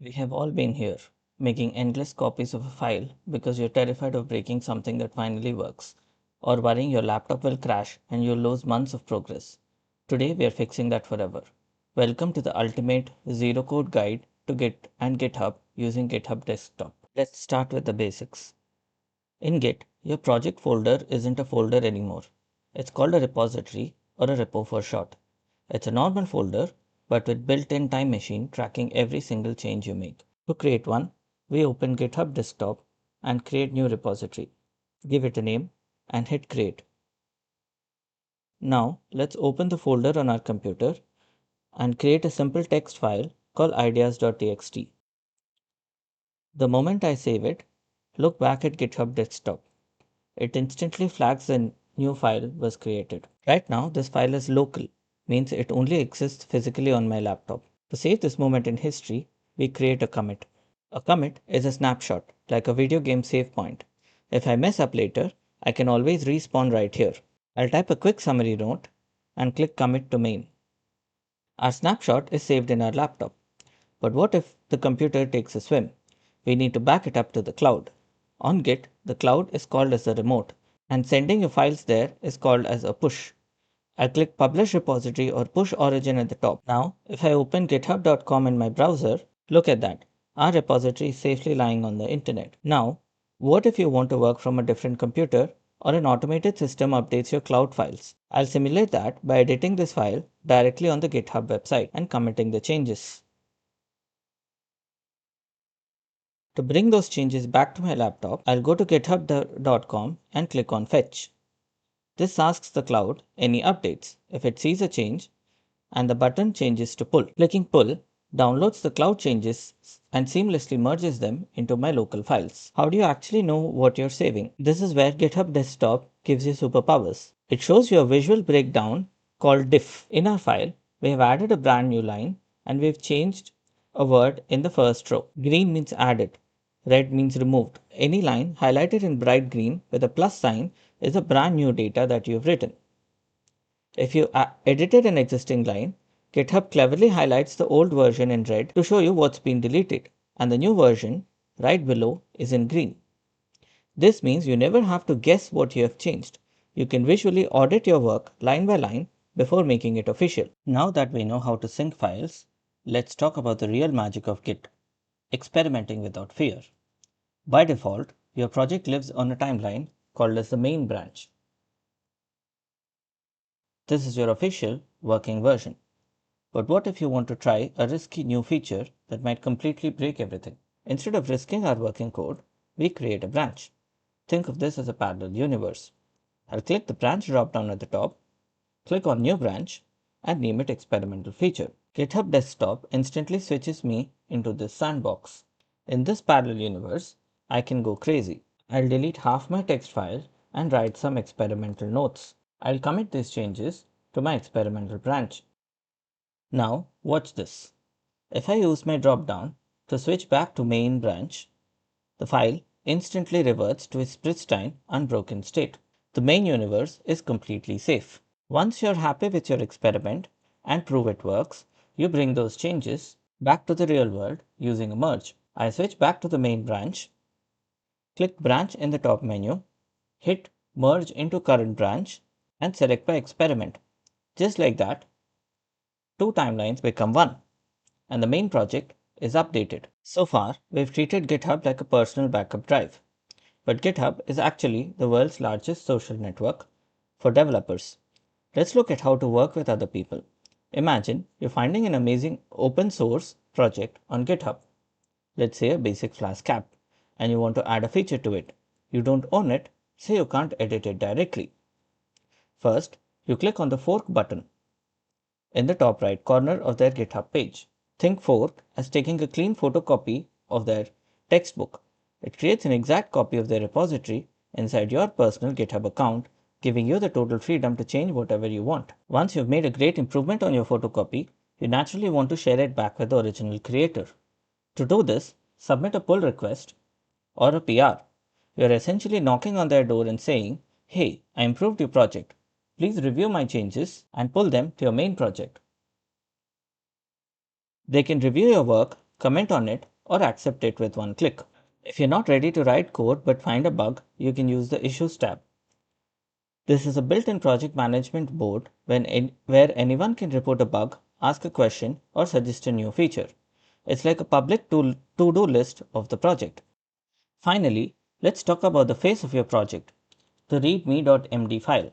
We have all been here, making endless copies of a file because you're terrified of breaking something that finally works, or worrying your laptop will crash and you'll lose months of progress. Today, we are fixing that forever. Welcome to the ultimate zero code guide to Git and GitHub using GitHub Desktop. Let's start with the basics. In Git, your project folder isn't a folder anymore. It's called a repository or a repo for short. It's a normal folder, but with built-in time machine tracking every single change you make. To create one, we open GitHub Desktop and create new repository. Give it a name and hit create. Now let's open the folder on our computer and create a simple text file called ideas.txt. The moment I save it, look back at GitHub Desktop. It instantly flags the new file was created. Right now, this file is local, means it only exists physically on my laptop. To save this moment in history, we create a commit. A commit is a snapshot, like a video game save point. If I mess up later, I can always respawn right here. I'll type a quick summary note and click commit to main. Our snapshot is saved in our laptop. But what if the computer takes a swim? We need to back it up to the cloud. On Git, the cloud is called as a remote, and sending your files there is called as a push. I'll click Publish Repository or Push Origin at the top. Now, if I open github.com in my browser, look at that. Our repository is safely lying on the internet. Now, what if you want to work from a different computer or an automated system updates your cloud files? I'll simulate that by editing this file directly on the GitHub website and committing the changes. To bring those changes back to my laptop, I'll go to github.com and click on Fetch. This asks the cloud any updates. If it sees a change, and the button changes to pull. Clicking pull downloads the cloud changes and seamlessly merges them into my local files. How do you actually know what you're saving? This is where GitHub Desktop gives you superpowers. It shows you a visual breakdown called diff. In our file, we have added a brand new line and we've changed a word in the first row. Green means added. Red means removed. Any line highlighted in bright green with a plus sign is a brand new data that you've written. If you edited an existing line, GitHub cleverly highlights the old version in red to show you what's been deleted, and the new version, right below, is in green. This means you never have to guess what you have changed. You can visually audit your work line by line before making it official. Now that we know how to sync files, let's talk about the real magic of Git, experimenting without fear. By default, your project lives on a timeline called as the main branch. This is your official working version. But what if you want to try a risky new feature that might completely break everything? Instead of risking our working code, we create a branch. Think of this as a parallel universe. I'll click the branch dropdown at the top, click on New Branch, and name it Experimental Feature. GitHub Desktop instantly switches me into this sandbox. In this parallel universe, I can go crazy. I'll delete half my text file and write some experimental notes. I'll commit these changes to my experimental branch. Now, watch this. If I use my dropdown to switch back to main branch, the file instantly reverts to its pristine, unbroken state. The main universe is completely safe. Once you're happy with your experiment and prove it works, you bring those changes back to the real world using a merge. I switch back to the main branch, click branch in the top menu, hit merge into current branch, and select my experiment. Just like that, two timelines become one, and the main project is updated. So far, we've treated GitHub like a personal backup drive. But GitHub is actually the world's largest social network for developers. Let's look at how to work with other people. Imagine you're finding an amazing open source project on GitHub. Let's say a basic Flask app, and you want to add a feature to it. You don't own it, so you can't edit it directly. First, you click on the fork button in the top right corner of their GitHub page. Think fork as taking a clean photocopy of their textbook. It creates an exact copy of their repository inside your personal GitHub account, giving you the total freedom to change whatever you want. Once you've made a great improvement on your photocopy, you naturally want to share it back with the original creator. To do this, submit a pull request or a PR. You're essentially knocking on their door and saying, "Hey, I improved your project. Please review my changes and pull them to your main project." They can review your work comment on it, or accept it with one click. If you're not ready to write code but find a bug, you can use the Issues tab. This is a built-in project management board where anyone can report a bug, ask a question, or suggest a new feature. It's like a public to-do list of the project. Finally, let's talk about the face of your project, the readme.md file.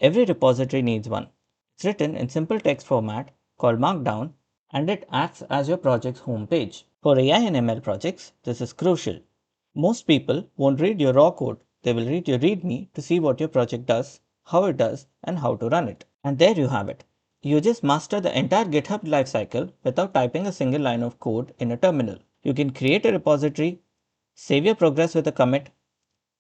Every repository needs one. It's written in simple text format called Markdown, and it acts as your project's home page. For AI and ML projects, this is crucial. Most people won't read your raw code. They will read your README to see what your project does, how it does, and how to run it. And there you have it. You just master the entire GitHub lifecycle without typing a single line of code in a terminal. You can create a repository, save your progress with a commit,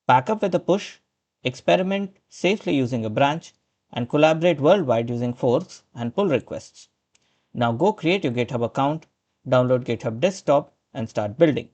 back up with a push, experiment safely using a branch, and collaborate worldwide using forks and pull requests. Now go create your GitHub account, download GitHub Desktop, and start building.